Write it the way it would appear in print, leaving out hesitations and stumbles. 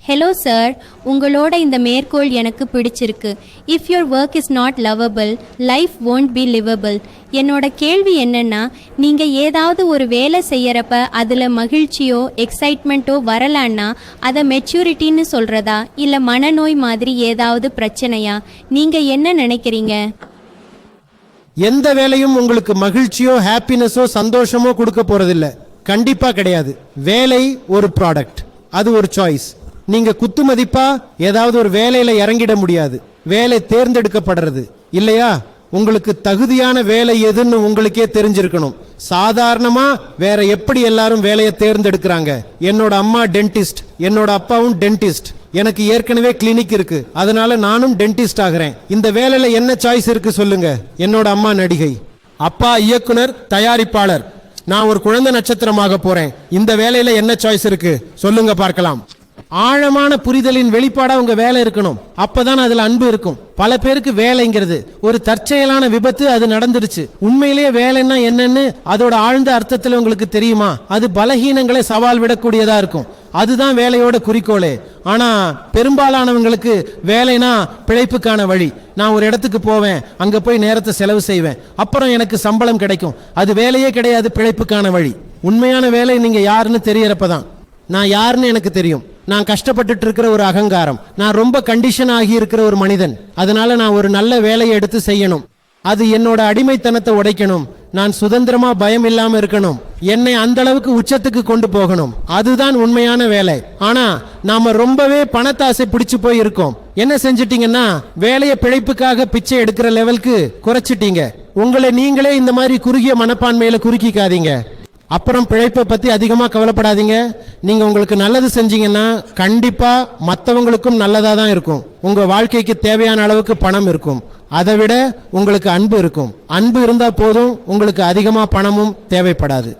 Hello sir, உங்களோட இந்த மேற்கோள் எனக்கு பிடிச்சிருக்கு. If your work is not lovable, life won't be livable. என்னோட கேள்வி என்னன்னா, நீங்கள் ஏதாவது ஒரு வேலை செய்யறப்ப அதில் மகிழ்ச்சியோ எக்ஸைட்மெண்ட்டோ வரலான்னா அதை மெச்சூரிட்டின்னு சொல்கிறதா இல்லை மனநோய் மாதிரி ஏதாவது பிரச்சனையா? நீங்கள் என்ன நினைக்கிறீங்க? எந்த வேலையும் உங்களுக்கு மகிழ்ச்சியோ ஹாப்பினஸோ சந்தோஷமோ கொடுக்க போறதில்ல, கண்டிப்பா கிடையாது. வேலை ஒரு ப்ராடக்ட், அது ஒரு சாய்ஸ். நீங்க குத்து மதிப்பா ஏதாவது ஒரு வேலையில இறங்கிட முடியாது. வேலை தேர்ந்தெடுக்கப்படுறது இல்லையா? உங்களுக்கு தகுதியான வேலை எதுன்னு உங்களுக்கே தெரிஞ்சிருக்கணும். சாதாரணமா வேற எப்படி எல்லாரும் வேலையை தேர்ந்தெடுக்கிறாங்க? என்னோட அம்மா டென்டிஸ்ட், என்னோட அப்பாவும் டென்டிஸ்ட், எனக்கு ஏற்கனவே கிளினிக் இருக்கு, அதனால நானும் டென்டிஸ்ட் ஆகிறேன். இந்த வேலையில என்ன சாய்ஸ் இருக்கு சொல்லுங்க? என்னோட அம்மா நடிகை, அப்பா இயக்குனர், தயாரிப்பாளர், நான் ஒரு குழந்தை நட்சத்திரமாக போறேன். இந்த வேலையில என்ன சாய்ஸ் இருக்கு சொல்லுங்க பார்க்கலாம். ஆழமான புரிதலின் வெளிப்பாடா உங்க வேலை இருக்கணும், அப்பதான் அதுல அன்பு இருக்கும். பல பேருக்கு வேலைங்கிறது ஒரு தற்செயலான விபத்து, அது நடந்துருச்சு. உண்மையிலேயே வேலைன்னா என்னன்னு அதோட ஆழ்ந்த அர்த்தத்துல உங்களுக்கு தெரியுமா? அது பலகீனங்களை சவால் விடக்கூடியதா இருக்கும். அதுதான் வேலையோட குறிக்கோளே. ஆனா பெரும்பாலானவங்களுக்கு வேலைனா பிழைப்புக்கான வழி. நான் ஒரு இடத்துக்கு போவேன், அங்க போய் நேரத்தை செலவு செய்வேன், அப்புறம் எனக்கு சம்பளம் கிடைக்கும். அது வேலையே கிடையாது, பிழைப்புக்கான வழி. உண்மையான வேலை நீங்க யாருன்னு தெரியறப்பதான். நான் யாருன்னு எனக்கு தெரியும். நான் கஷ்டப்பட்டுட்டு இருக்கிற ஒரு அகங்காரம், நான் ரொம்ப கண்டிஷன் ஆகி இருக்கிற ஒரு மனிதன். அதனால நான் ஒரு நல்ல வேலையை எடுத்து செய்யணும். அது என்னோட அடிமைத்தனத்தை உடைக்கணும். நான் சுதந்திரமா பயம் இல்லாம இருக்கணும். என்னை அந்த அளவுக்கு உச்சத்துக்கு கொண்டு போகணும். அதுதான் உண்மையான வேலை. ஆனா நாம ரொம்பவே பணத்தாசை பிடிச்சு போய் இருக்கோம். என்ன செஞ்சிட்டீங்கன்னா, வேலையை பிழைப்புக்காக பிச்சை எடுக்கிற லெவலுக்கு குறைச்சிட்டீங்க. உங்களை நீங்களே இந்த மாதிரி குறுகிய மனப்பான்மையில குறுக்கிக்காதீங்க. அப்புறம் பிழைப்பை பத்தி அதிகமா கவலைப்படாதீங்க. நீங்க உங்களுக்கு நல்லது செஞ்சீங்கன்னா கண்டிப்பா மற்றவங்களுக்கும் நல்லதா தான் இருக்கும். உங்க வாழ்க்கைக்கு தேவையான அளவுக்கு பணம் இருக்கும். அதை விட உங்களுக்கு அன்பு இருக்கும். அன்பு இருந்தா போதும், உங்களுக்கு அதிகமா பணமும் தேவைப்படாது.